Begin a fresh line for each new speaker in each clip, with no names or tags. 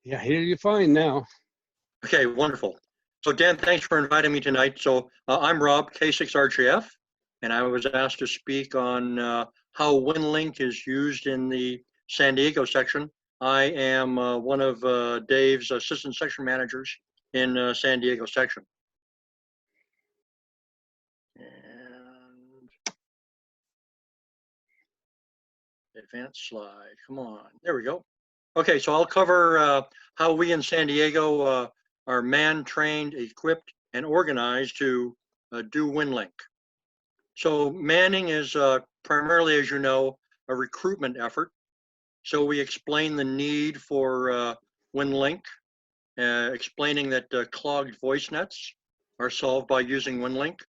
Yeah, I hear you fine now.
Okay, wonderful. So Dan, thanks for inviting me tonight. So I'm Rob, K6RJF, and I was asked to speak on how Winlink is used in the San Diego section. I am one of Dave's assistant section managers in San Diego section. And advanced slide, come on, there we go. Okay, so I'll cover how we in San Diego are man-trained, equipped, and organized to do Winlink. So manning is primarily, as you know, a recruitment effort. So we explain the need for Winlink, explaining that clogged voice nets are solved by using Winlink.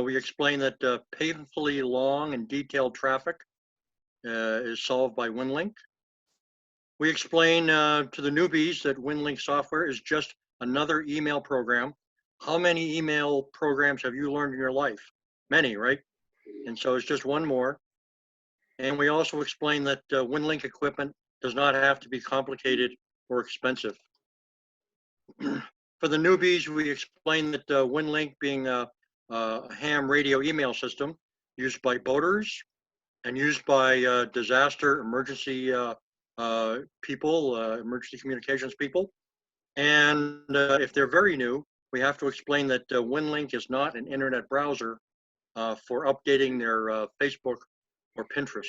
We explain that painfully long and detailed traffic is solved by Winlink. We explain to the newbies that Winlink software is just another email program. How many email programs have you learned in your life? Many, right? And so it's just one more. And we also explain that Winlink equipment does not have to be complicated or expensive. For the newbies, we explain that Winlink being a ham radio email system used by boaters and used by disaster emergency people, emergency communications people. And if they're very new, we have to explain that Winlink is not an internet browser for updating their Facebook or Pinterest.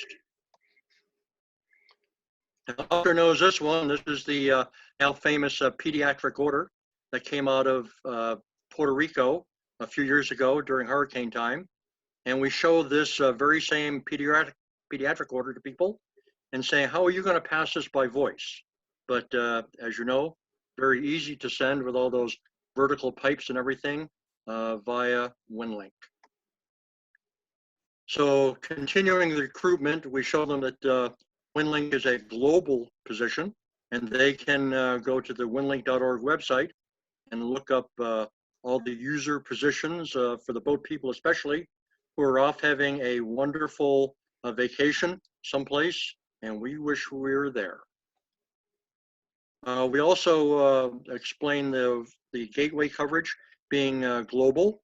The author knows this one. This is the now famous pediatric order that came out of Puerto Rico a few years ago during hurricane time. And we show this very same pediatric order to people and say, how are you going to pass this by voice? But as you know, very easy to send with all those vertical pipes and everything via Winlink. So continuing the recruitment, we show them that Winlink is a global position, and they can go to the winlink.org website and look up all the user positions for the boat people especially, who are off having a wonderful vacation someplace, and we wish we were there. We also explain the gateway coverage being global,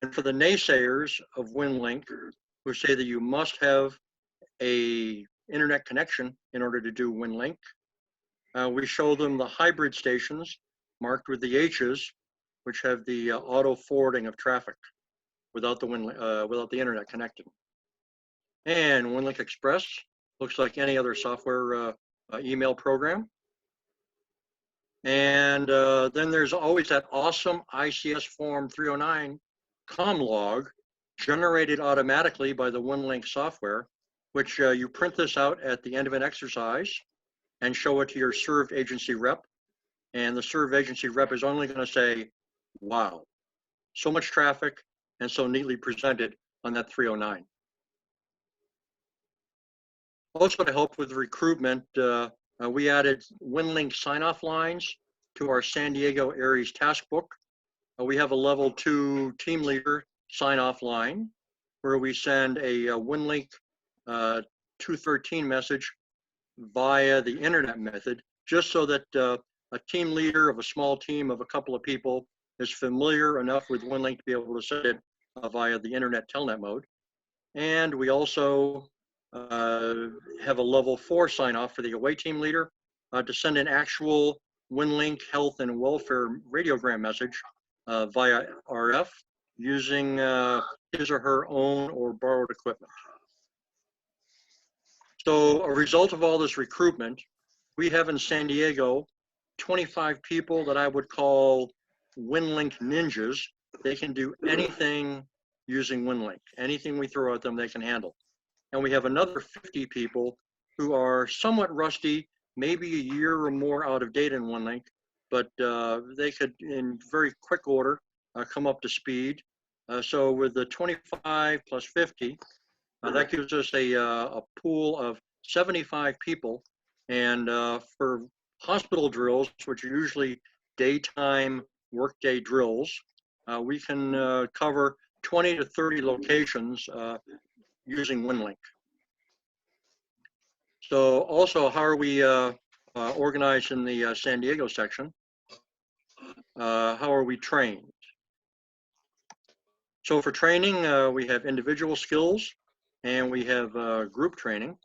and for the naysayers of Winlink, who say that you must have a internet connection in order to do Winlink, we show them the hybrid stations marked with the H's, which have the auto forwarding of traffic without the internet connecting. And Winlink Express looks like any other software email program. And then there's always that awesome ICS form 309 comlog generated automatically by the Winlink software, which you print this out at the end of an exercise and show it to your served agency rep. And the served agency rep is only going to say, wow, so much traffic and so neatly presented on that 309. Also to help with recruitment, we added Winlink sign-off lines to our San Diego Aries task book. We have a level 2 team leader sign-off line where we send a Winlink 213 message via the internet method, just so that a team leader of a small team of a couple of people is familiar enough with Winlink to be able to send it via the internet telnet mode. And we also have a level 4 sign-off for the away team leader to send an actual Winlink health and welfare radiogram message via RF using his or her own or borrowed equipment. So a result of all this recruitment, we have in San Diego 25 people that I would call Winlink ninjas. They can do anything using Winlink. Anything we throw at them, they can handle. And we have another 50 people who are somewhat rusty, maybe a year or more out of date in Winlink, but they could, in very quick order, come up to speed. So with the 25 plus 50, that gives us a pool of 75 people. And for hospital drills, which are usually daytime workday drills, we can cover 20 to 30 locations using Winlink. So also, how are we organized in the San Diego section. How are we trained? So for training, we have individual skills and we have group training.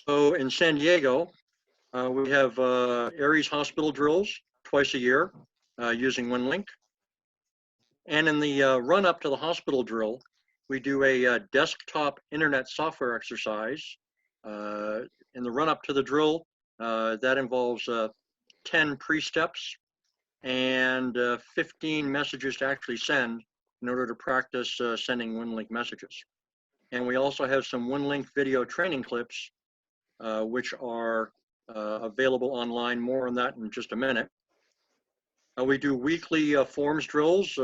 So in San Diego, we have Aries hospital drills twice a year using Winlink. And in the run up to the hospital drill, we do a desktop internet software exercise. In the run up to the drill, that involves 10 pre-steps and 15 messages to actually send in order to practice sending Winlink messages. And we also have some Winlink video training clips, which are available online. More on that in just a minute. We do weekly forms drills.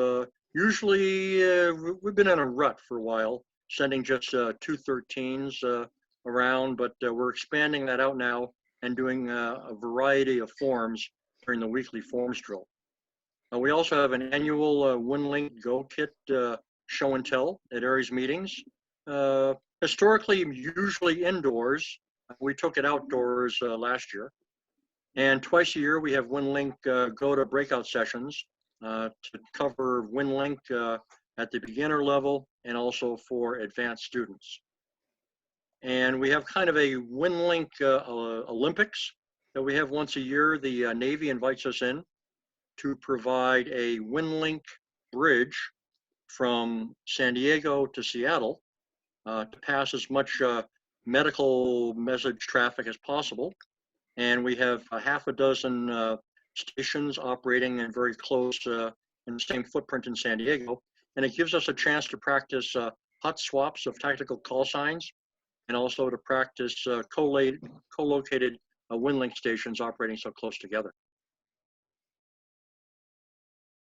Usually, we've been in a rut for a while, sending just 213s around, but we're expanding that out now and doing a variety of forms during the weekly forms drill. We also have an annual Winlink Go Kit show and tell at Aries meetings. Historically, usually indoors. We took it outdoors last year. And twice a year, we have Winlink go to breakout sessions to cover Winlink at the beginner level and also for advanced students. And we have kind of a Winlink Olympics that we have once a year. The Navy invites us in to provide a Winlink bridge from San Diego to Seattle to pass as much medical message traffic as possible. And we have a half a dozen stations operating in very close in the same footprint in San Diego. And it gives us a chance to practice hot swaps of tactical call signs and also to practice co-located Winlink stations operating so close together.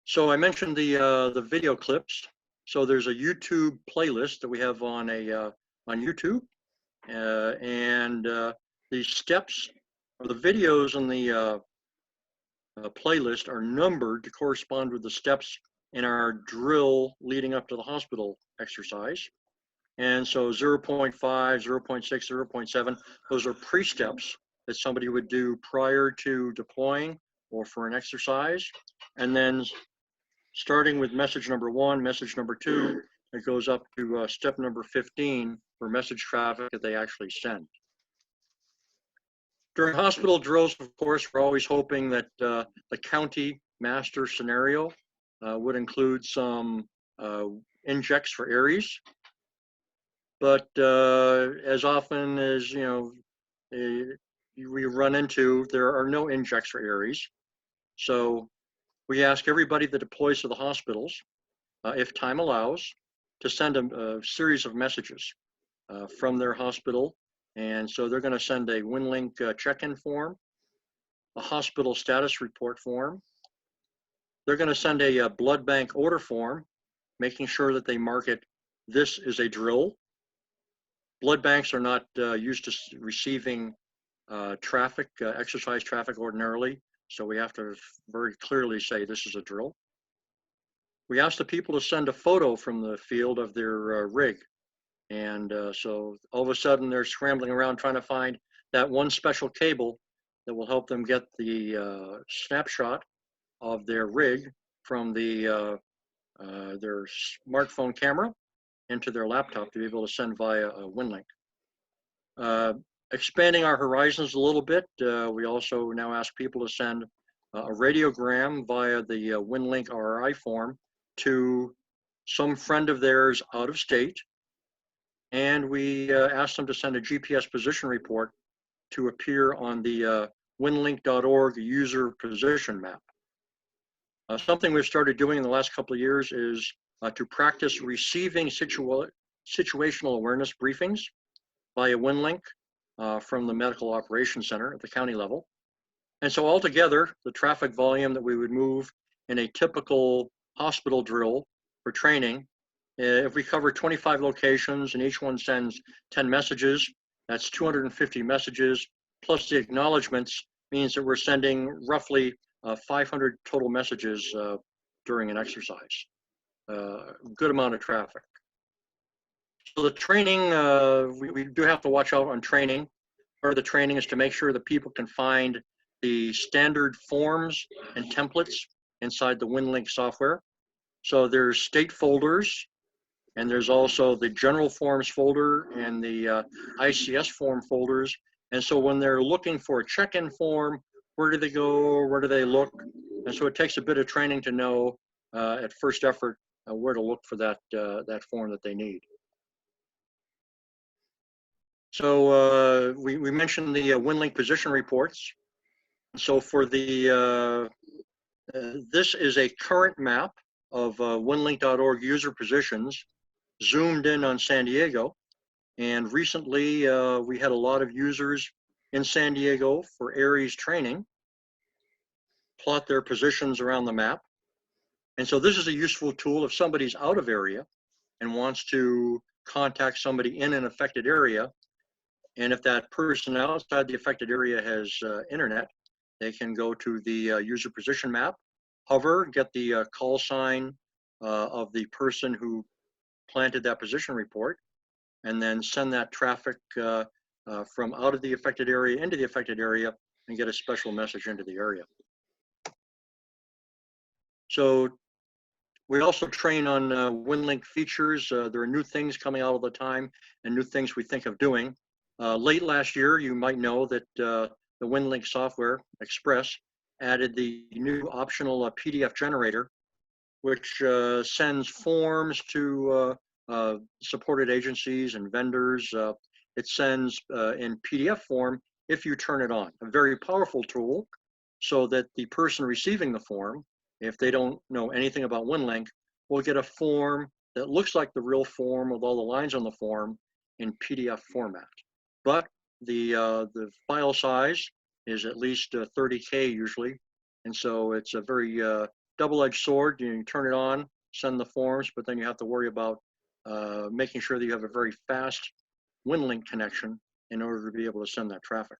So I mentioned the video clips. So there's a YouTube playlist that we have on YouTube, and the steps or the videos in the playlist are numbered to correspond with the steps in our drill leading up to the hospital exercise. And so 0.5, 0.6, 0.7, those are pre-steps that somebody would do prior to deploying or for an exercise. And then starting with message number 1, message number 2, it goes up to step number 15 for message traffic that they actually send. During hospital drills, of course, we're always hoping that the county master scenario would include some injects for Aries. But as often as we run into, there are no injects for Aries. So we ask everybody that deploys to the hospitals, if time allows, to send a series of messages from their hospital. And so they're going to send a Winlink check-in form, a hospital status report form. They're going to send a blood bank order form, making sure that they mark it, this is a drill. Blood banks are not used to receiving traffic, exercise traffic ordinarily. So we have to very clearly say this is a drill. We ask the people to send a photo from the field of their rig. And so all of a sudden they're scrambling around trying to find that one special cable that will help them get the snapshot of their rig from their smartphone camera into their laptop to be able to send via a Winlink. Expanding our horizons a little bit, we also now ask people to send a radiogram via the Winlink RRI form to some friend of theirs out of state. And we ask them to send a GPS position report to appear on the winlink.org user position map. Something we've started doing in the last couple of years is to practice receiving situational awareness briefings via Winlink from the Medical Operations Center at the county level. And so altogether, the traffic volume that we would move in a typical hospital drill for training, if we cover 25 locations and each one sends 10 messages, that's 250 messages, plus the acknowledgements means that we're sending roughly 500 total messages during an exercise. Good amount of traffic. So the training, we do have to watch out on training. Part of the training is to make sure that people can find the standard forms and templates inside the Winlink software. So there's state folders, and there's also the general forms folder and the ICS form folders. And so when they're looking for a check-in form, where do they go, where do they look? And so it takes a bit of training to know at first effort where to look for that, that form that they need. So we mentioned the Winlink position reports. So for the, this is a current map of winlink.org user positions zoomed in on San Diego. And recently we had a lot of users in San Diego for Aries training, plot their positions around the map. And so this is a useful tool if somebody's out of area and wants to contact somebody in an affected area. And if that person outside the affected area has internet, they can go to the user position map, hover, get the call sign of the person who planted that position report, and then send that traffic from out of the affected area into the affected area and get a special message into the area. So we also train on Winlink features. There are new things coming out all the time and new things we think of doing. Late last year, you might know that the Winlink software, Express, added the new optional PDF generator, which sends forms to supported agencies and vendors. It sends in PDF form if you turn it on. A very powerful tool so that the person receiving the form, if they don't know anything about Winlink, will get a form that looks like the real form with all the lines on the form in PDF format. But the file size is at least 30K usually. And so it's a very double-edged sword. You turn it on, send the forms, but then you have to worry about making sure that you have a very fast Winlink connection in order to be able to send that traffic.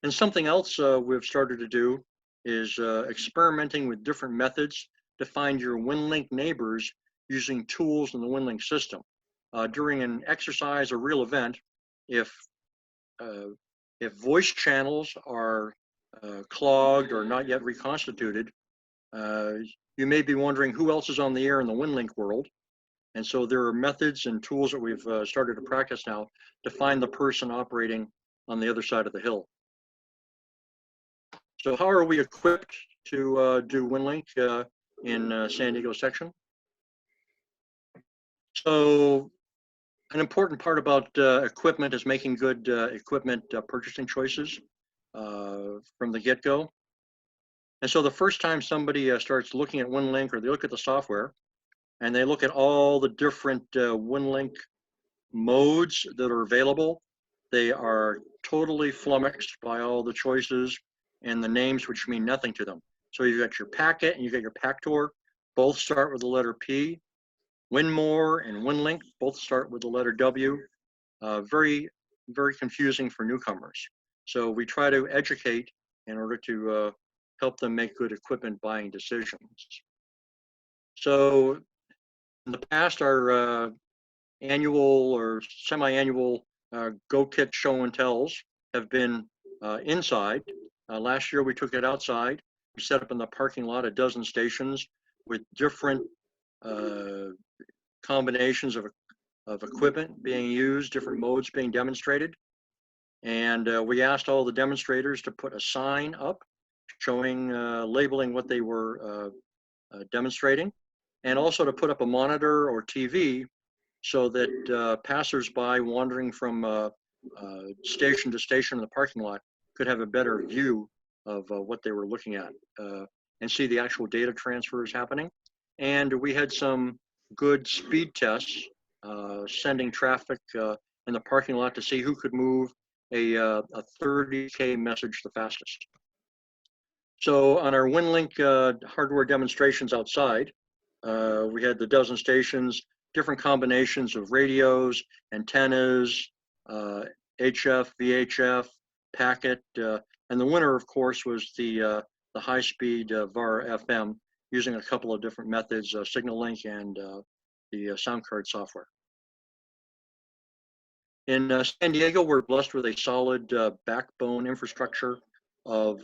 And something else we've started to do is experimenting with different methods to find your Winlink neighbors using tools in the Winlink system. During an exercise or real event, if voice channels are clogged or not yet reconstituted, you may be wondering who else is on the air in the Winlink world. And so there are methods and tools that we've started to practice now to find the person operating on the other side of the hill. So how are we equipped to do Winlink in San Diego section? So an important part about equipment is making good equipment purchasing choices from the get-go. And so the first time somebody starts looking at Winlink, or they look at the software, and they look at all the different Winlink modes that are available, they are totally flummoxed by all the choices and the names which mean nothing to them. So you've got your packet and you've got your Pactor, both start with the letter P. Winmore and Winlink both start with the letter W. Very, very confusing for newcomers. So we try to educate in order to help them make good equipment buying decisions. So in the past, our annual or semi-annual Go Kit show and tells have been inside. Last year we took it outside. We set up in the parking lot a dozen stations with different combinations of equipment being used, different modes being demonstrated. And we asked all the demonstrators to put a sign up showing, labeling what they were demonstrating, and also to put up a monitor or TV so that passersby wandering from station to station in the parking lot could have a better view of what they were looking at and see the actual data transfers happening. And we had some good speed tests sending traffic in the parking lot to see who could move a 30K message the fastest. So on our Winlink hardware demonstrations outside, we had the dozen stations, different combinations of radios, antennas, HF, VHF, packet, and the winner, of course, was the high-speed VAR FM using a couple of different methods, Signal Link and the sound card software. In San Diego, we're blessed with a solid backbone infrastructure of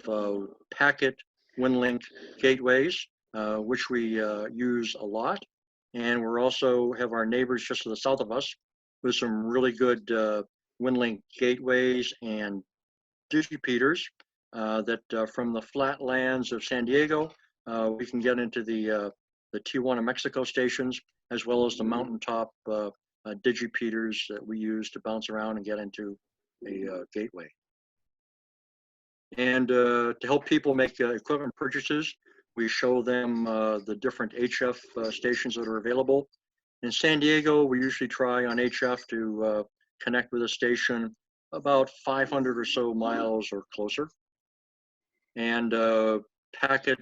packet Winlink gateways, which we use a lot. And we're also have our neighbors just to the south of us with some really good Winlink gateways and digipeaters that from the flatlands of San Diego, we can get into the Tijuana, Mexico stations, as well as the mountaintop digipeaters that we use to bounce around and get into a gateway. And to help people make equipment purchases, we show them the different HF stations that are available. In San Diego, we usually try on HF to connect with a station about 500 or so miles or closer. And packet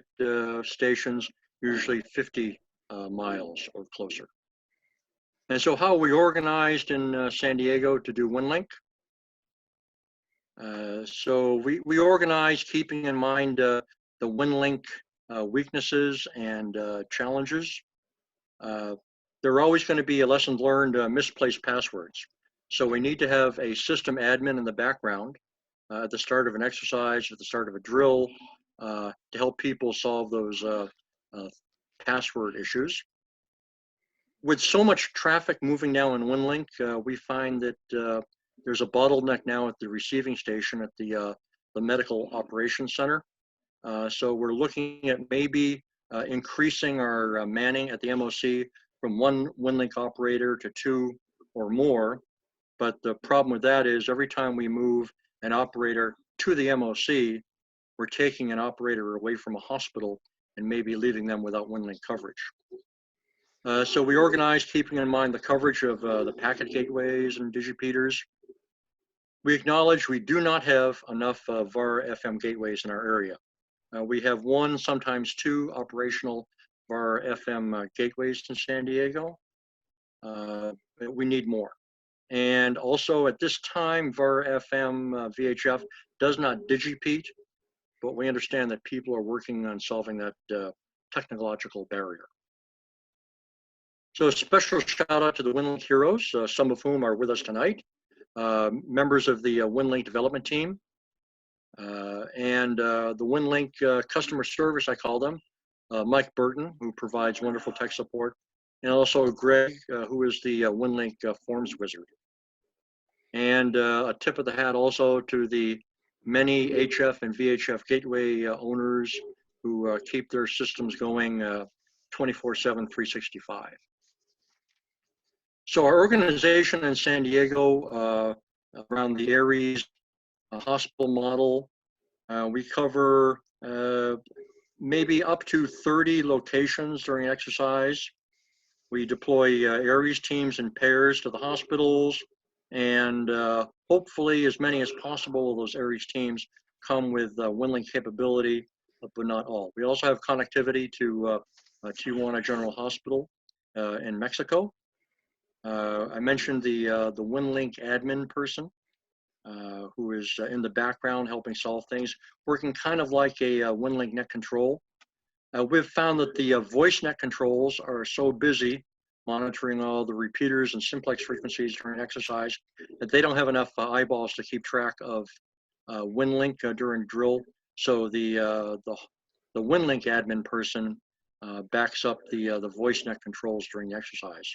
stations, usually 50 miles or closer. And so how we organized in San Diego to do Winlink? So we organized keeping in mind the Winlink weaknesses and challenges. There are always going to be a lesson learned misplaced passwords. So we need to have a system admin in the background at the start of an exercise, at the start of a drill, to help people solve those password issues. With so much traffic moving now in Winlink, we find that there's a bottleneck now at the receiving station at the Medical Operations Center. So we're looking at maybe increasing our manning at the MOC from one Winlink operator to 2 or more. But the problem with that is every time we move an operator to the MOC, we're taking an operator away from a hospital and maybe leaving them without Winlink coverage. So we organized keeping in mind the coverage of the packet gateways and digipeaters. We acknowledge we do not have enough VAR FM gateways in our area. We have 1, sometimes 2 operational VAR FM gateways in San Diego. We need more. And also at this time, VAR FM VHF does not digipete, but we understand that people are working on solving that technological barrier. So a special shout out to the Winlink heroes, some of whom are with us tonight, members of the Winlink development team, and the Winlink customer service, I call them, Mike Burton, who provides wonderful tech support, and also Greg, who is the Winlink forms wizard. And a tip of the hat also to the many HF and VHF gateway owners who keep their systems going 24/7, 365. So our organization in San Diego around the Aries hospital model, we cover maybe up to 30 locations during exercise. We deploy Aries teams in pairs to the hospitals, and hopefully as many as possible of those Aries teams come with Winlink capability, but not all. We also have connectivity to Tijuana General Hospital in Mexico. I mentioned the Winlink admin person who is in the background helping solve things, working kind of like a Winlink net control. We've found that the voice net controls are so busy monitoring all the repeaters and simplex frequencies during exercise that they don't have enough eyeballs to keep track of Winlink during drill. So the Winlink admin person backs up the voice net controls during the exercise.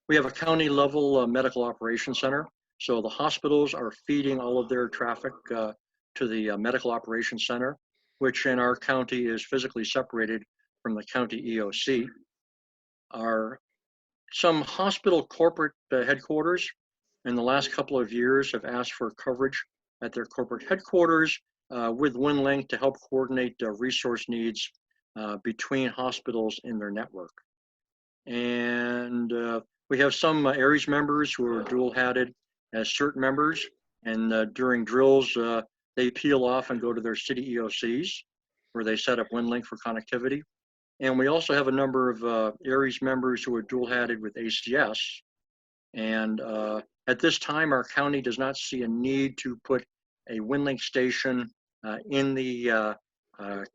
We have a county level medical operations center. So the hospitals are feeding all of their traffic to the medical operations center, which in our county is physically separated from the county EOC. Some hospital corporate headquarters in the last couple of years have asked for coverage at their corporate headquarters with Winlink to help coordinate resource needs between hospitals in their network. And we have some Aries members who are dual-hatted as CERT members, and during drills, they peel off and go to their city EOCs, where they set up Winlink for connectivity. And we also have a number of Aries members who are dual-hatted with ACS. And at this time, our county does not see a need to put a Winlink station in the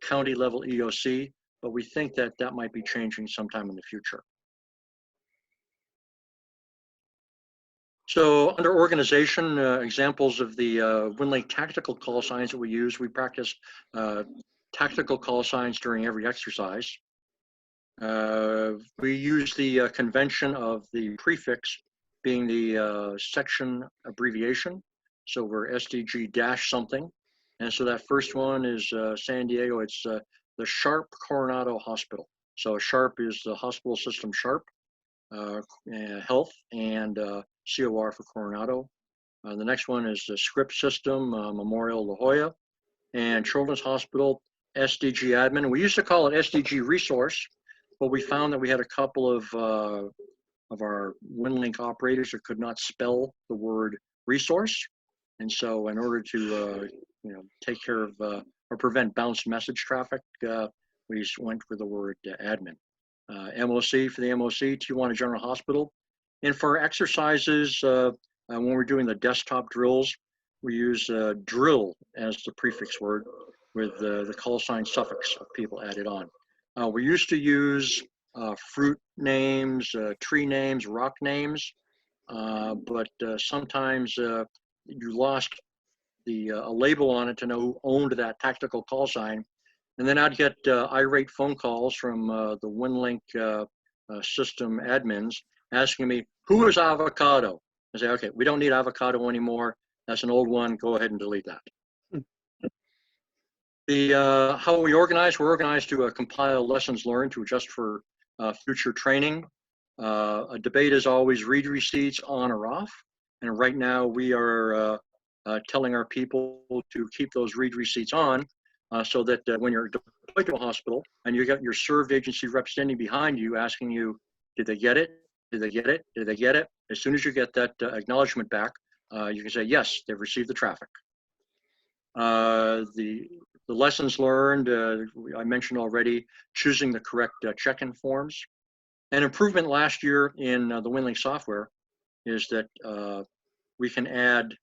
county-level EOC, but we think that that might be changing sometime in the future. So under organization, examples of the Winlink tactical call signs that we use, we practice tactical call signs during every exercise. We use the convention of the prefix being the section abbreviation. So we're SDG dash something. And so that first one is San Diego, it's the Sharp Coronado Hospital. So Sharp is the hospital system Sharp, Health, and COR for Coronado. The next one is the Script System, Memorial La Jolla, and Children's Hospital, SDG Admin. We used to call it SDG Resource, but we found that we had a couple of our Winlink operators that could not spell the word resource. And so in order to take care of or prevent bounce message traffic, we went with the word admin. MOC for the MOC, Tijuana General Hospital. And for exercises, when we're doing the desktop drills, we use drill as the prefix word with the call sign suffix of people added on. We used to use fruit names, tree names, rock names, but sometimes you lost a label on it to know who owned that tactical call sign. And then I'd get irate phone calls from the Winlink system admins asking me, who is avocado? I say, okay, we don't need avocado anymore. That's an old one. Go ahead and delete that. How we organize, we're organized to compile lessons learned to adjust for future training. A debate is always read receipts on or off. And right now we are telling our people to keep those read receipts on so that when you're deployed to a hospital and you got your served agency rep standing behind you asking you, did they get it? Did they get it? Did they get it? As soon as you get that acknowledgement back, you can say, yes, they've received the traffic. The lessons learned, I mentioned already, choosing the correct check-in forms. An improvement last year in the Windling software is that we can add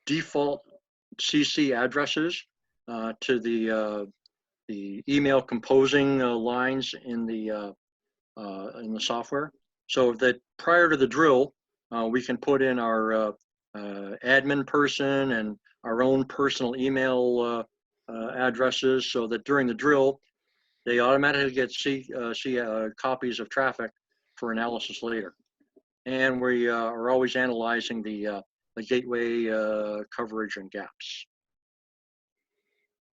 default CC addresses to the email composing lines in the software, so that prior to the drill, we can put in our admin person and our own personal email addresses, so that during the drill, they automatically get copies of traffic for analysis later. And we are always analyzing the gateway coverage and gaps.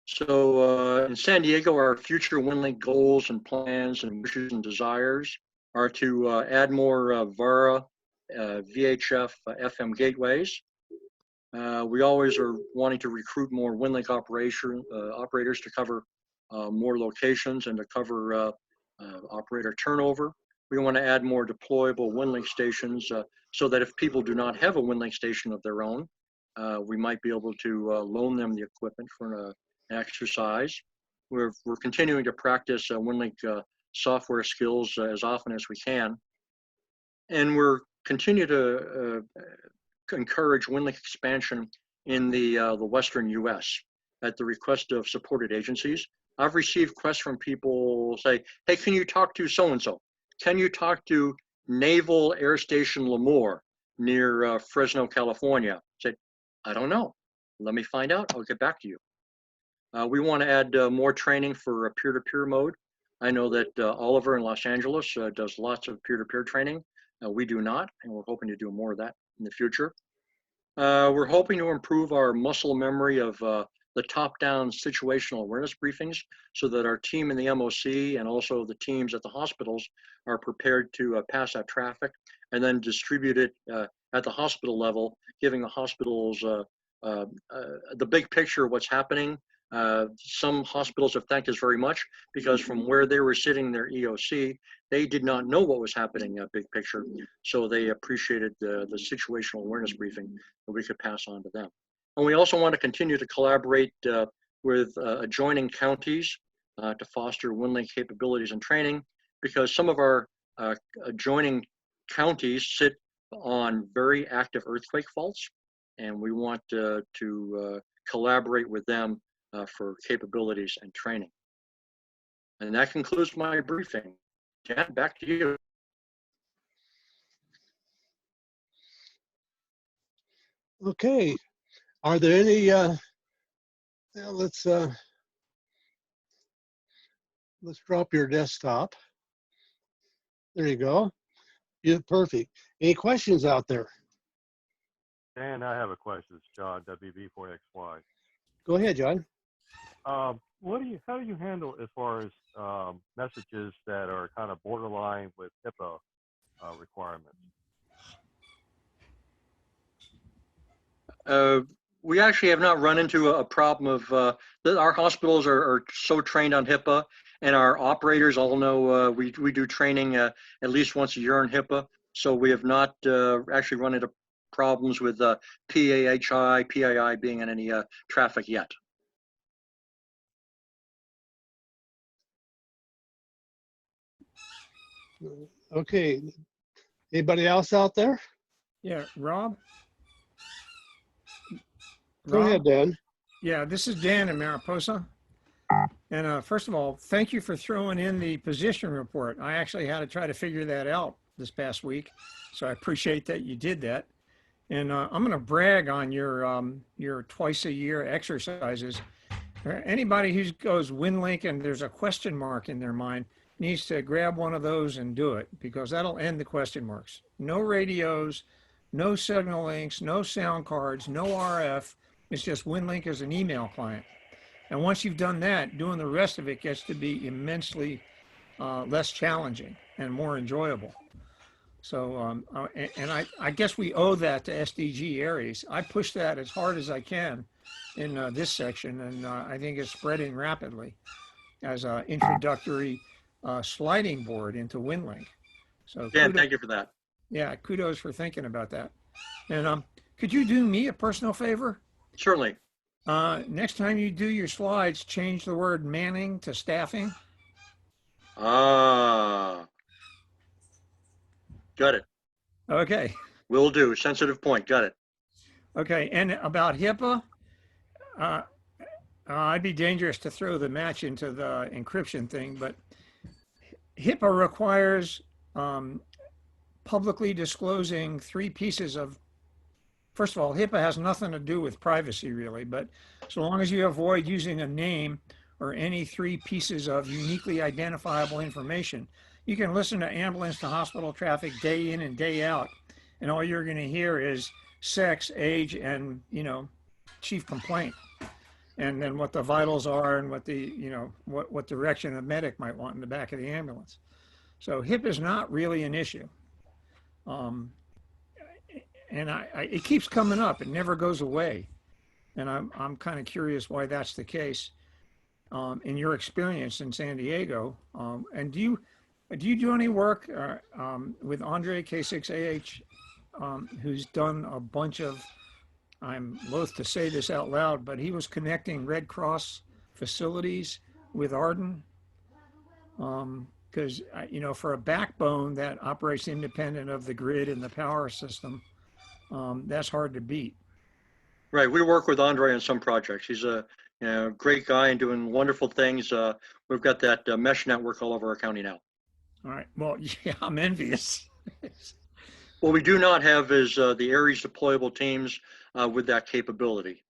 So in San Diego, our future Winlink goals and plans and wishes and desires are to add more VARA, VHF, FM gateways. We always are wanting to recruit more Winlink operators to cover more locations and to cover operator turnover. We want to add more deployable Winlink stations so that if people do not have a Winlink station of their own, we might be able to loan them the equipment for an exercise. We're continuing to practice Winlink software skills as often as we can. And we're continue to encourage Winlink expansion in the Western US at the request of supported agencies. I've received requests from people say, hey, can you talk to so-and-so? Can you talk to Naval Air Station Lemoore near Fresno, California? I said, I don't know. Let me find out. I'll get back to you. We want to add more training for peer-to-peer mode. I know that Oliver in Los Angeles does lots of peer-to-peer training. We do not, and we're hoping to do more of that in the future. We're hoping to improve our muscle memory of the top-down situational awareness briefings so that our team in the MOC and also the teams at the hospitals are prepared to pass that traffic and then distribute it at the hospital level, giving the hospitals the big picture of what's happening. Some hospitals have thanked us very much because from where they were sitting in their EOC, they did not know what was happening big picture. So they appreciated the situational awareness briefing that we could pass on to them. And we also want to continue to collaborate with adjoining counties to foster Winlink capabilities and training, because some of our adjoining counties sit on very active earthquake faults, and we want to collaborate with them for capabilities and training. And that concludes my briefing. Jan, back to you.
Okay. Are there any, now let's drop your desktop. There you go. Yeah, perfect. Any questions out there?
Dan, I have a question. It's John, WB4XY.
Go ahead, John.
How do you handle as far as messages that are kind of borderline with HIPAA requirements?
We actually have not run into a problem of our hospitals are so trained on HIPAA, and our operators all know we do training at least once a year on HIPAA. So we have not actually run into problems with PAHI, PII being in any traffic yet.
Okay. Anybody else out there?
Yeah, Rob?
Go ahead, Dan.
Yeah, this is Dan in Mariposa. And first of all, thank you for throwing in the position report. I actually had to try to figure that out this past week. So I appreciate that you did that. And I'm going to brag on your twice a year exercises. Anybody who goes Winlink and there's a question mark in their mind needs to grab one of those and do it, because that'll end the question marks. No radios, no signal links, no sound cards, no RF. It's just Winlink as an email client. And once you've done that, doing the rest of it gets to be immensely less challenging and more enjoyable. So, I guess we owe that to SDG Aries. I push that as hard as I can in this section, and I think it's spreading rapidly as an introductory sliding board into Winlink. So,
Dan, thank you for that.
Yeah, kudos for thinking about that. And could you do me a personal favor?
Certainly.
Next time you do your slides, change the word manning to staffing.
Ah, got it.
Okay.
Will do. Sensitive point. Got it.
Okay. And about HIPAA, I'd be dangerous to throw the match into the encryption thing, but HIPAA requires publicly disclosing 3 pieces of, first of all, HIPAA has nothing to do with privacy really, but so long as you avoid using a name or any 3 pieces of uniquely identifiable information, you can listen to ambulance to hospital traffic day in and day out, and all you're going to hear is sex, age, and, chief complaint. And then what the vitals are and what the, what direction a medic might want in the back of the ambulance. So HIPAA is not really an issue. And it keeps coming up. It never goes away. And I'm kind of curious why that's the case in your experience in San Diego. And do you do any work with Andre K6AH, who's done a bunch of, I'm loath to say this out loud, but he was connecting Red Cross facilities with Arden. Because, for a backbone that operates independent of the grid and the power system, that's hard to beat.
Right. We work with Andre on some projects. He's a great guy and doing wonderful things. We've got that mesh network all over our county now.
All right. Well, yeah, I'm envious.
What we do not have is the Aries deployable teams with that capability.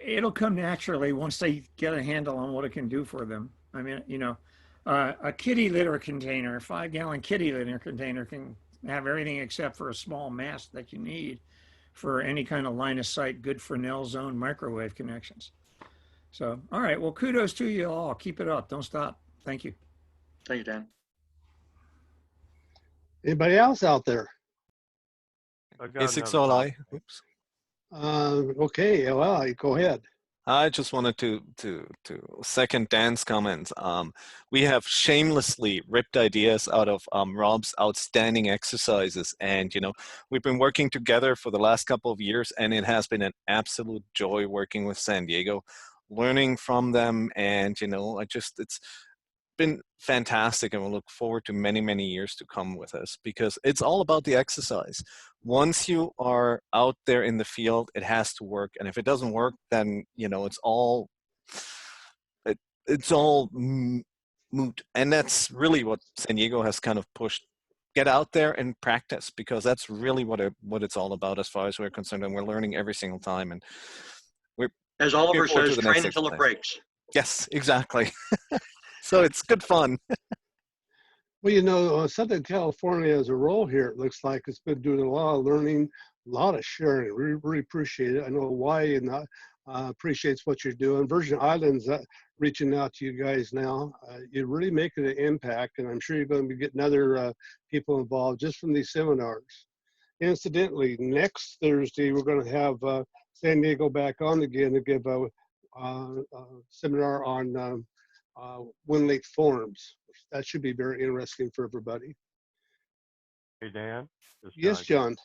It'll come naturally once they get a handle on what it can do for them. I mean, a kitty litter container, a 5-gallon kitty litter container can have everything except for a small mast that you need for any kind of line of sight, good Fresnel zone microwave connections. So, all right. Well, kudos to you all. Keep it up. Don't stop. Thank you.
Thank you, Dan.
Anybody else out there?
K6RJF. Oops.
Okay, well, go ahead.
I just wanted to second Dan's comments. We have shamelessly ripped ideas out of Rob's outstanding exercises, and we've been working together for the last couple of years, and it has been an absolute joy working with San Diego, learning from them, and it's been fantastic, and we'll look forward to many, many years to come with us, because it's all about the exercise. Once you are out there in the field, it has to work, and if it doesn't work, then it's all moot. And that's really what San Diego has kind of pushed get out there and practice, because that's really what it's all about as far as we're concerned, and we're learning every single time. And we're
As
looking
Oliver
forward to
says,
the
train
next
until it
exercise.
breaks.
Yes, exactly. So it's good fun.
Well, you know, Southern California has a role here. It looks like it's been doing a lot of learning, a lot of sharing. We really appreciate it. I know Hawaii and appreciates what you're doing. Virgin Islands reaching out to you guys now. You're really making an impact, and I'm sure you're going to be getting other people involved just from these seminars. Incidentally, next Thursday, we're going to have San Diego back on again to give a seminar on Winlink forms. That should be very interesting for everybody.
Hey, Dan. This is
Yes,
again.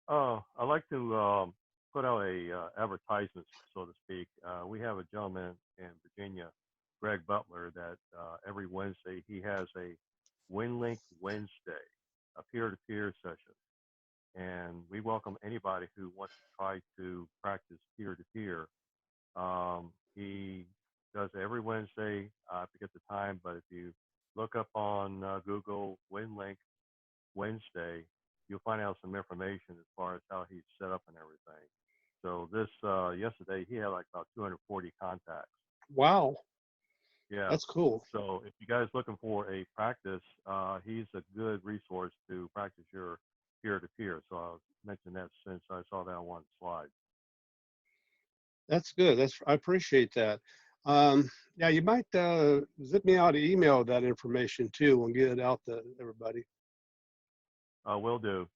John.
I'd like to put out a advertisement, so to speak. We have a gentleman in Virginia, Greg Butler, that every Wednesday he has a Winlink Wednesday, a peer-to-peer session. And we welcome anybody who wants to try to practice peer-to-peer. He does it every Wednesday. I forget the time, but if you look up on Google Winlink Wednesday, you'll find out some information as far as how he's set up and everything. So this yesterday he had like about 240 contacts.
Wow,
Yeah.
that's cool.
So if you guys looking for a practice, he's a good resource to practice your peer-to-peer. So I'll mention that since I saw that on one slide.
That's good. I appreciate that. Yeah, you might zip me out an email with that information too and get it out to everybody.
Will do.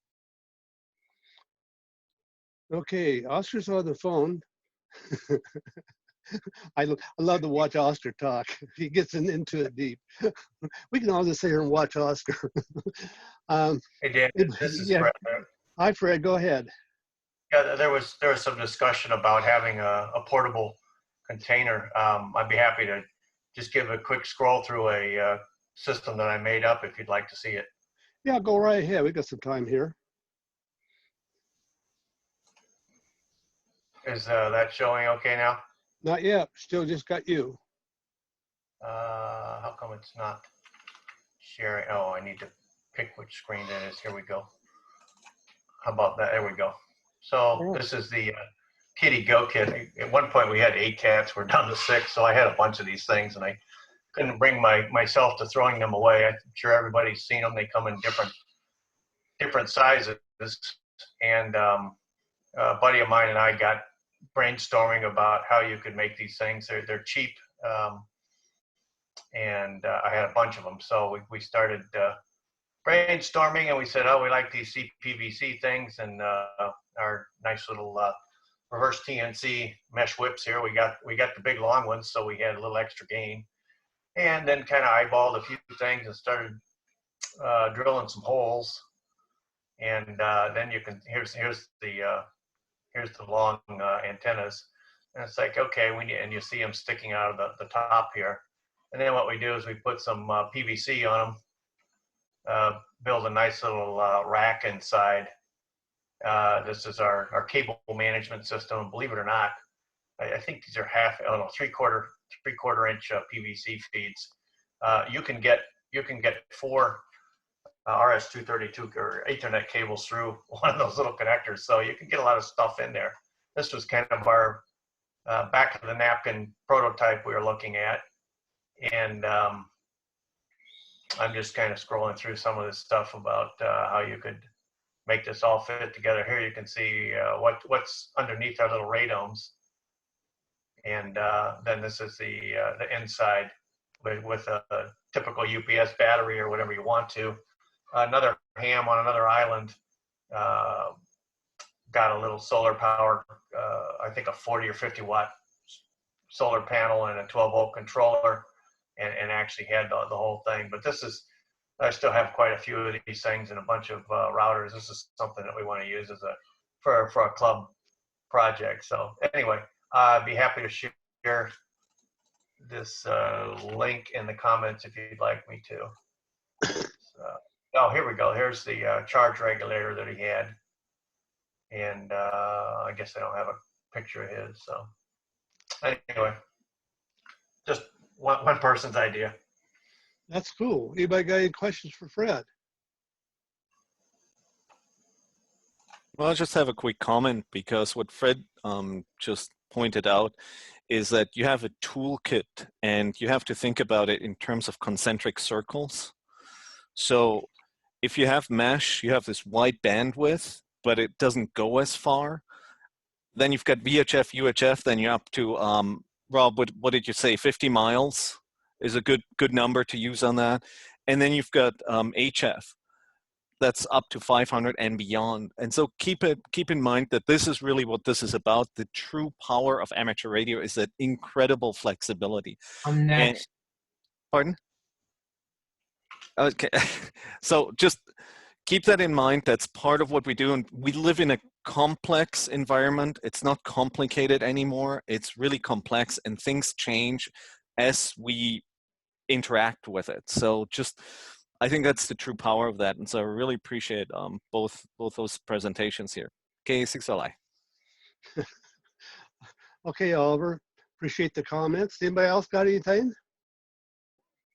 Okay, Oscar's on the phone. I love to watch Oscar talk. He gets into it deep. We can all just sit here and watch Oscar.
Hey Dan, this is
Yeah.
Fred.
Hi, Fred. Go ahead.
Yeah, there was some discussion about having a portable container. I'd be happy to just give a quick scroll through a system that I made up if you'd like to see it.
Yeah, go right ahead. We got some time here.
Is that showing okay now?
Not yet. Still just got you.
How come it's not sharing? Oh, I need to pick which screen that is. Here we go. How about that? There we go. So this is the kitty go kit. At one point we had 8 cats. We're down to 6. So I had a bunch of these things and I couldn't bring myself to throwing them away. I'm sure everybody's seen them. They come in different sizes. And a buddy of mine and I got brainstorming about how you could make these things. They're cheap. And I had a bunch of them. So we started brainstorming and we said, oh, we like these CPVC things and our nice little reverse TNC mesh whips here. We got the big long ones, so we had a little extra gain. And then kind of eyeballed a few things and started drilling some holes. And then you can here's the long antennas. And it's like, okay, and you see them sticking out of the top here. And then what we do is we put some PVC on them, build a nice little rack inside. This is our cable management system. And believe it or not, I think these are three-quarter inch PVC feeds. You can get 4 RS-232 or Ethernet cables through one of those little connectors, so you can get a lot of stuff in there. This was kind of our back of the napkin prototype we were looking at, and I'm just kind of scrolling through some of this stuff about how you could make this all fit together. Here you can see what's underneath our little radomes, and then this is the inside with a typical UPS battery or whatever you want to. Another ham on another island got a little solar power, I think a 40 or 50 watt solar panel and a 12 volt controller, and actually had the whole thing. But I still have quite a few of these things and a bunch of routers. This is something that we want to use for a club project. So anyway, I'd be happy to share this link in the comments if you'd like me to. Oh, here we go. Here's the charge regulator that he had. And I guess I don't have a picture of his. So anyway, just one person's idea.
That's cool. Anybody got any questions for Fred?
Well, I'll just have a quick comment because what Fred just pointed out is that you have a toolkit and you have to think about it in terms of concentric circles. So if you have mesh, you have this wide bandwidth, but it doesn't go as far. Then you've got VHF, UHF, then you're up to, Rob, what did you say, 50 miles is a good number to use on that. And then you've got HF. That's up to 500 and beyond. And so keep in mind that this is really what this is about. The true power of amateur radio is that incredible flexibility.
I'm next.
Pardon? Okay, so just keep that in mind. That's part of what we do. And we live in a complex environment. It's not complicated anymore. It's really complex and things change as we interact with it. So just, I think that's the true power of that. And so I really appreciate both those presentations here. K6RJF.
Okay, Oliver, appreciate the comments. Anybody else got anything?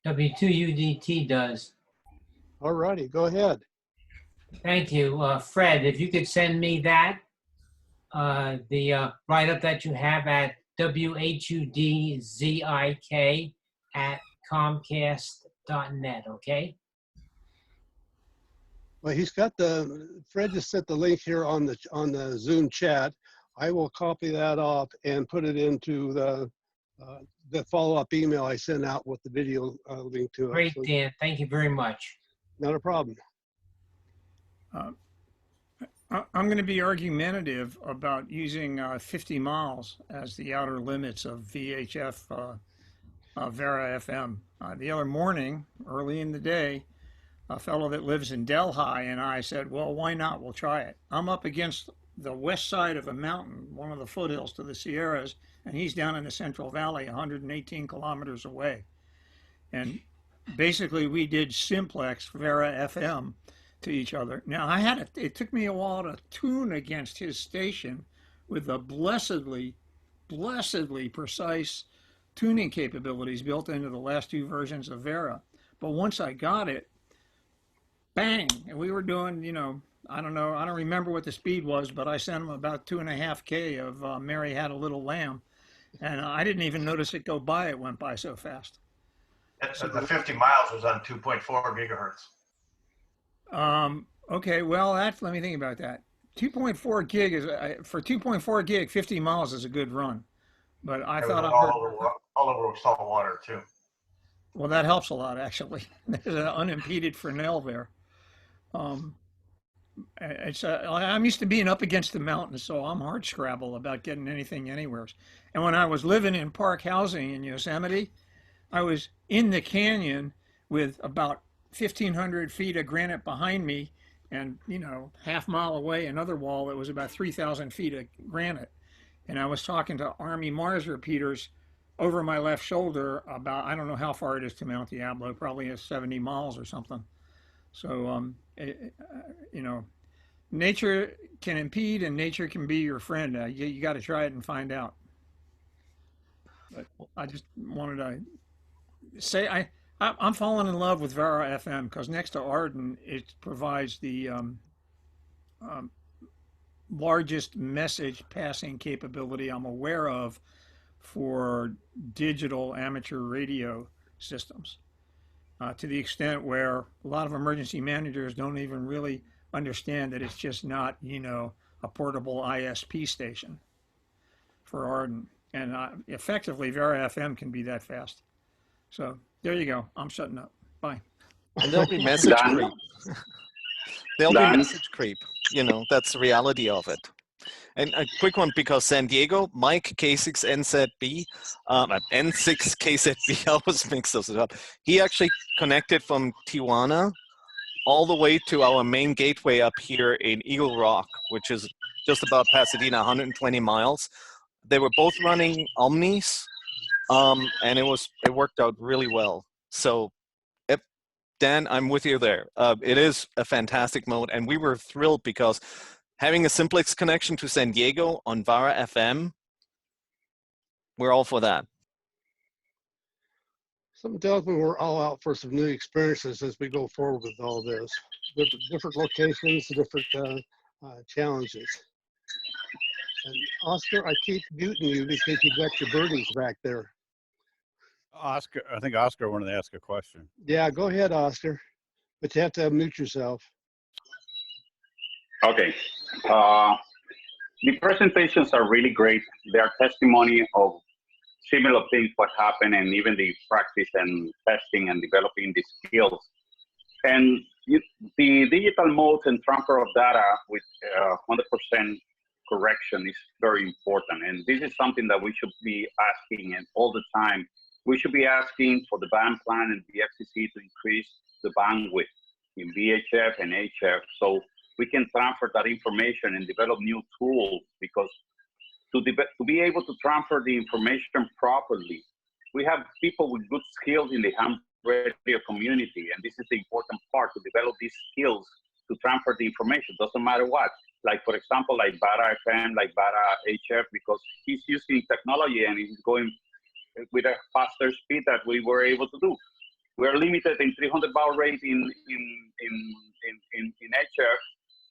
W2UDT does.
All righty, go ahead.
Thank you. Fred, if you could send me that, the write-up that you have at WHUDZIK@comcast.net, okay?
Well, he's got Fred just sent the link here on the Zoom chat. I will copy that off and put it into the follow-up email I sent out with the video link to it.
Great,
So,
Dan. Thank you very much.
not a problem.
I'm going to be argumentative about using 50 miles as the outer limits of VHF Vera FM. The other morning, early in the day, a fellow that lives in Delhi and I said, well, why not? We'll try it. I'm up against the west side of a mountain, one of the foothills to the Sierras, and he's down in the Central Valley, 118 kilometers away. And basically we did simplex Vera FM to each other. Now it took me a while to tune against his station with the blessedly precise tuning capabilities built into the last two versions of Vera. But once I got it, bang, and we were doing, I don't remember what the speed was, but I sent him about 2.5K of Mary Had a Little Lamb, and I didn't even notice it go by. It went by so fast.
So the 50 miles was on 2.4 gigahertz.
Okay, well, let me think about that. 2.4 gig is, for 2.4 gig, 50 miles is a good run. But I thought
all over salt water too.
Well, that helps a lot, actually. There's an unimpeded Fresnel there. I'm used to being up against the mountains, so I'm hard scrabble about getting anything anywhere. And when I was living in park housing in Yosemite, I was in the canyon with about 1,500 feet of granite behind me, and half mile away another wall that was about 3,000 feet of granite. And I was talking to Army Mars repeaters over my left shoulder about, I don't know how far it is to Mount Diablo, probably 70 miles or something. So, nature can impede and nature can be your friend. You got to try it and find out. But I just wanted to say, I'm falling in love with Vera FM because next to Arden, it provides the largest message passing capability I'm aware of for digital amateur radio systems, to the extent where a lot of emergency managers don't even really understand that it's just not, a portable ISP station for Arden. And effectively, Vera FM can be that fast. So there you go. I'm shutting up. Bye.
And there'll be message creep. There'll be message creep. That's the reality of it. And a quick one, because San Diego, Mike K6NZB, N6KZB, I always mix those up. He actually connected from Tijuana all the way to our main gateway up here in Eagle Rock, which is just about Pasadena, 120 miles. They were both running Omnis, and it worked out really well. So, Dan, I'm with you there. It is a fantastic mode, and we were thrilled because having a simplex connection to San Diego on Vera FM, we're all for that.
Something tells me we're all out for some new experiences as we go forward with all this. Different locations, different challenges. And Oscar, I keep muting you because you got your birdies back there.
Oscar, I think Oscar wanted to ask a question.
Yeah, go ahead, Oscar, but you have to unmute yourself.
Okay. The presentations are really great. They are testimony of similar things what happen, and even the practice and testing and developing the skills. And the digital modes and transfer of data with 100% correction is very important. And this is something that we should be asking and all the time. We should be asking for the band plan and the FCC to increase the bandwidth in VHF and HF so we can transfer that information and develop new tools, because to be able to transfer the information properly, we have people with good skills in the ham radio community, and this is the important part, to develop these skills to transfer the information. Doesn't matter what. Like, for example, like Bata FM, like Bata HF, because he's using technology and he's going with a faster speed that we were able to do. We're limited in 300 baud rate in HF,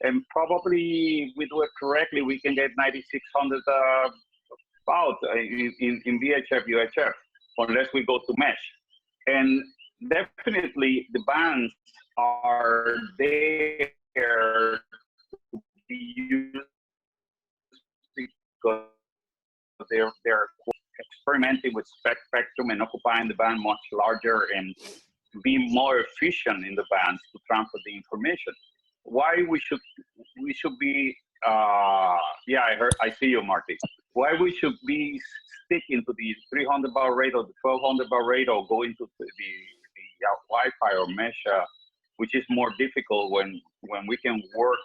and probably we do it correctly, we can get 9,600 baud in VHF, UHF, unless we go to mesh. And definitely the bands are there to be used because they're experimenting with spectrum and occupying the band much larger and be more efficient in the bands to transfer the information. Why we should be yeah, I see you, Marty. Why we should be sticking to the 300 baud rate or the 1200 baud rate, or go into the Wi-Fi or mesh, which is more difficult when we can work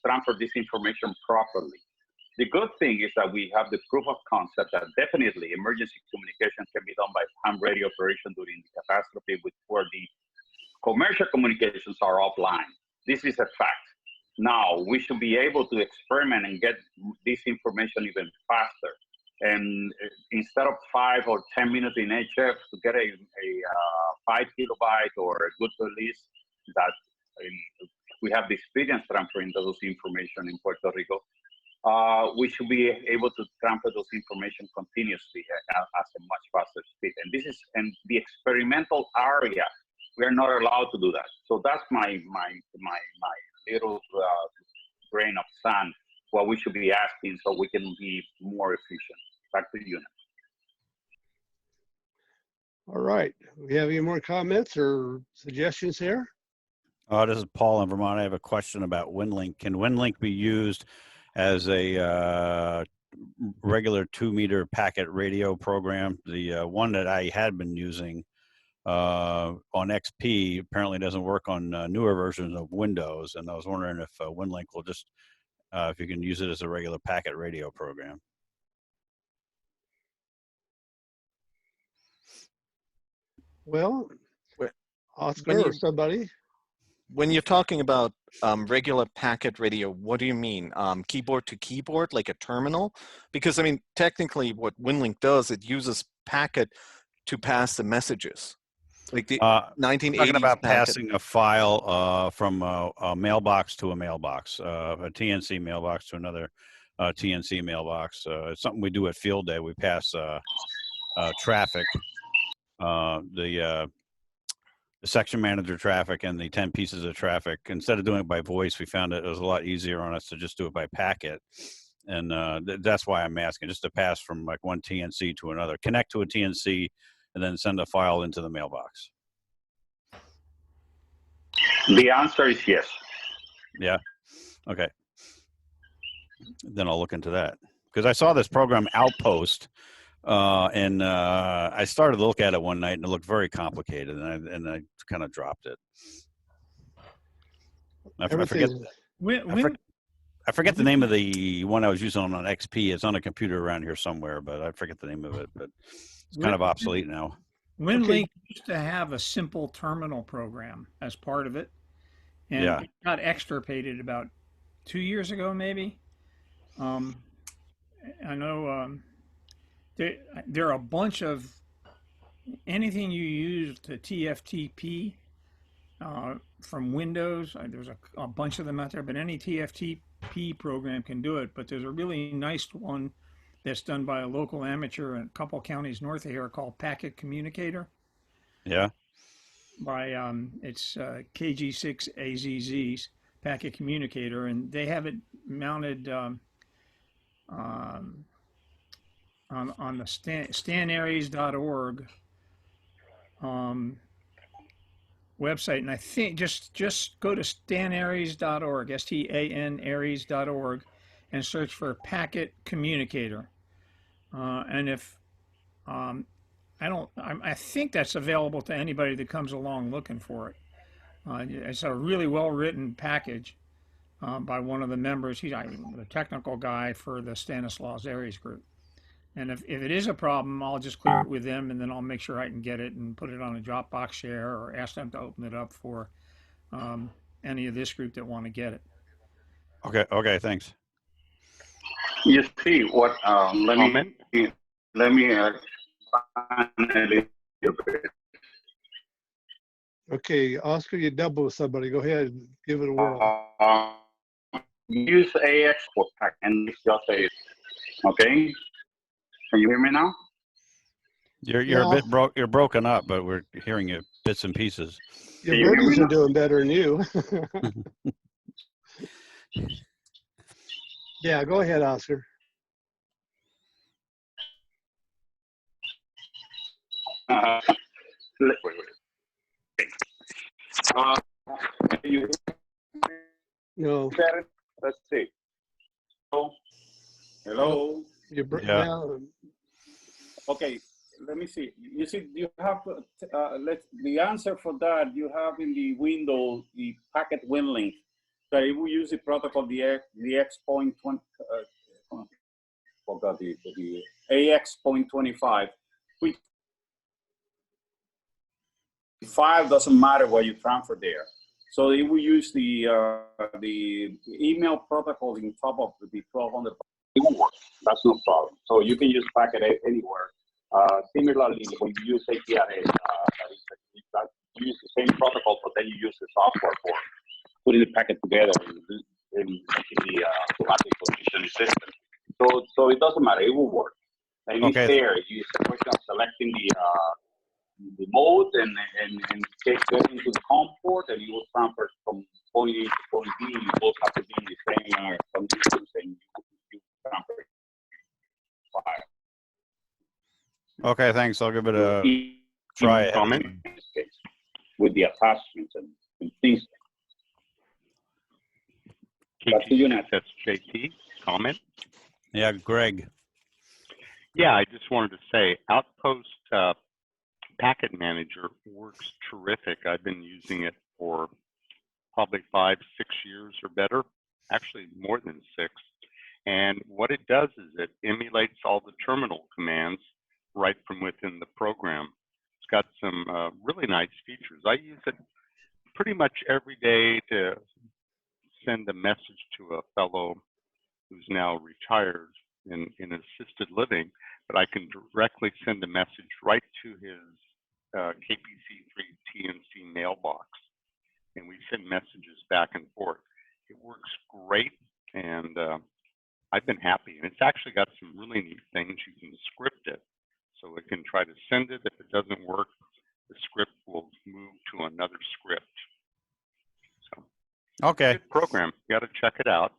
transfer this information properly. The good thing is that we have the proof of concept that definitely emergency communication can be done by ham radio operation during the catastrophe, where the commercial communications are offline. This is a fact. Now, we should be able to experiment and get this information even faster. And instead of 5 or 10 minutes in HF to get a 5 kilobyte or a good release, that we have the experience transferring those information in Puerto Rico, we should be able to transfer those information continuously at a much faster speed. And this is in the experimental area. We are not allowed to do that. So that's my little grain of sand, what we should be asking so we can be more efficient. Back to you now.
All right. We have any more comments or suggestions here?
This is Paul in Vermont. I have a question about Winlink. Can Winlink be used as a regular 2-meter packet radio program? The one that I had been using on XP apparently doesn't work on newer versions of Windows, and I was wondering if Winlink will just, if you can use it as a regular packet radio program.
Well, Oscar
when you-
or somebody?
When you're talking about regular packet radio, what do you mean? Keyboard to keyboard, like a terminal? Because I mean, technically what Winlink does, it uses packet to pass the messages. Like the 1980s
Talking about
packet.
passing a file from a mailbox to a mailbox, a TNC mailbox to another TNC mailbox. It's something we do at Field Day. We pass traffic, the section manager traffic and the 10 pieces of traffic. Instead of doing it by voice, we found it was a lot easier on us to just do it by packet. And that's why I'm asking, just to pass from like one TNC to another, connect to a TNC, and then send a file into the mailbox.
The answer is yes.
Yeah. Okay. Then I'll look into that, because I saw this program Outpost, and I started to look at it one night, and it looked very complicated, and I kind of dropped it. I forget the name of the one I was using on XP. It's on a computer around here somewhere, but I forget the name of it. But it's kind of obsolete now.
Winlink used to have a simple terminal program as part of it, and
Yeah.
it got extirpated about 2 years ago, maybe. I know there are a bunch of anything you use to TFTP from Windows. There's a bunch of them out there, but any TFTP program can do it. But there's a really nice one that's done by a local amateur in a couple counties north of here called Packet Communicator.
Yeah.
By it's KG6AZZ's Packet Communicator, and they have it mounted on the stanaries.org website, and I think just go to stanaries.org, STAN-Aries.org, and search for Packet Communicator. And if I think that's available to anybody that comes along looking for it. It's a really well-written package by one of the members. He's the technical guy for the Stanislaus Aries group. And if it is a problem, I'll just clear it with them, and then I'll make sure I can get it and put it on a Dropbox share or ask them to open it up for any of this group that want to get it.
Okay, thanks.
You see what? Let me expand a little bit.
Okay, Oscar, you double with somebody. Go ahead, give it a whirl.
Use AX for pack and just a. Okay. Can you hear me now?
You're a bit you're broken up, but we're hearing it bits and pieces.
Your birdies are doing better than you. Yeah, go ahead, Oscar. No.
Let's see. Hello.
Yeah.
Okay, let me see. You see, you have the answer for that you have in the window the packet Winlink. So if we use the protocol the X.20, forgot the AX.25, which 5 doesn't matter what you transfer there. So if we use the email protocol in top of the 1200, it will work. That's no problem. So you can use packet anywhere. Similarly, when you use API, you use the same protocol, but then you use the software for putting the packet together in the automatic positioning system. So it doesn't matter. It will work. And it's there. It's a question of selecting the mode and get into the COM port, and you will transfer from point A to point B. You both have to be in the same conditions, and you transfer file.
Okay, thanks. I'll give it a try.
Comment with the attachments and things.
That's JT. Comment?
Yeah, Greg.
Yeah, I just wanted to say Outpost Packet Manager works terrific. I've been using it for probably 5-6 years or better, actually more than 6. And what it does is it emulates all the terminal commands right from within the program. It's got some really nice features. I use it pretty much every day to send a message to a fellow who's now retired in assisted living, but I can directly send a message right to his KPC3 TNC mailbox, and we send messages back and forth. It works great, and I've been happy. And it's actually got some really neat things. You can script it, so it can try to send it. If it doesn't work, the script will move to another script. So,
okay.
Good program. You got to check it out.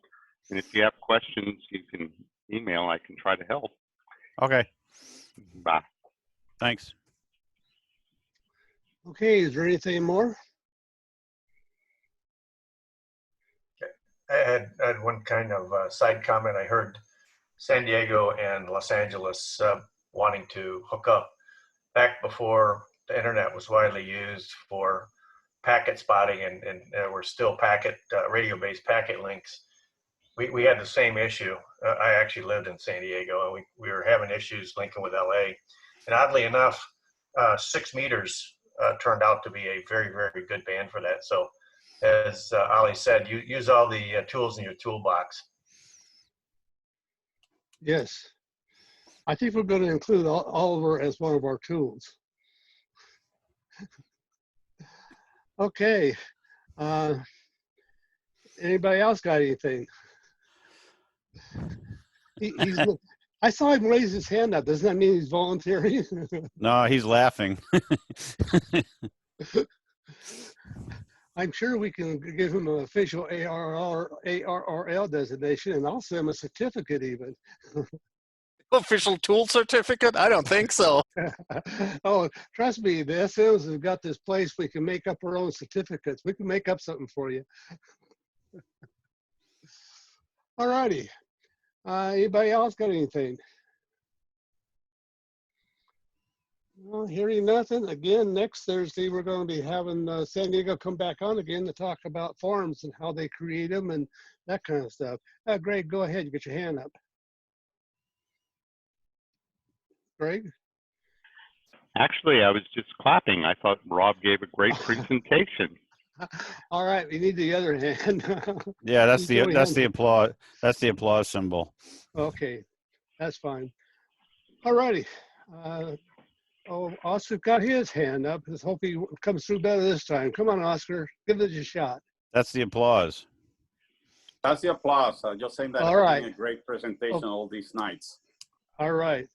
And if you have questions, you can email. I can try to help.
Okay.
Bye.
Thanks.
Okay, is there anything more?
I had one kind of side comment. I heard San Diego and Los Angeles wanting to hook up back before the internet was widely used for packet spotting, and there were still packet radio-based packet links. We had the same issue. I actually lived in San Diego, and we were having issues linking with LA. And oddly enough, 6 meters turned out to be a very, very good band for that. So as Ali said, you use all the tools in your toolbox.
Yes. I think we're going to include Oliver as one of our tools. Okay. Anybody else got anything? He's. I saw him raise his hand up. Doesn't that mean he's volunteering?
No, he's laughing.
I'm sure we can give him an official ARRL designation, and I'll send him a certificate even.
Official tool certificate? I don't think so.
Oh, trust me, the SMs have got this place we can make up our own certificates. We can make up something for you. All righty. Anybody else got anything? Well, hearing nothing, again, next Thursday, we're going to be having San Diego come back on again to talk about farms and how they create them and that kind of stuff. Greg, go ahead. You get your hand up. Greg?
Actually, I was just clapping. I thought Rob gave a great presentation.
All right, we need the other hand.
Yeah, that's the applause. That's the applause symbol.
Okay, that's fine. All righty. Oh, Oscar got his hand up. Let's hope he comes through better this time. Come on, Oscar, give it a shot.
That's the applause.
That's the applause. Just saying that
All
you're
right.
doing a great presentation all these nights.
All right.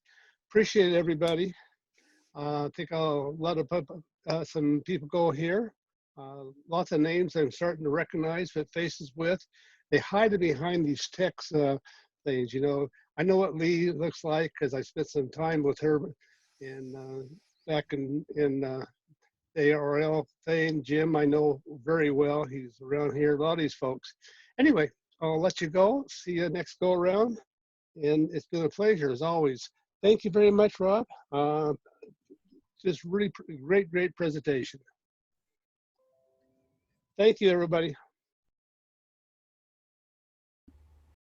Appreciate it, everybody. I think I'll let some people go here. Lots of names I'm starting to recognize, but faces with. They hide behind these text things. You know, I know what Lee looks like because I spent some time with her back in ARL thing. Jim, I know very well. He's around here. A lot of these folks. Anyway, I'll let you go. See you next go around. And it's been a pleasure as always. Thank you very much, Rob. Just really great presentation. Thank you, everybody.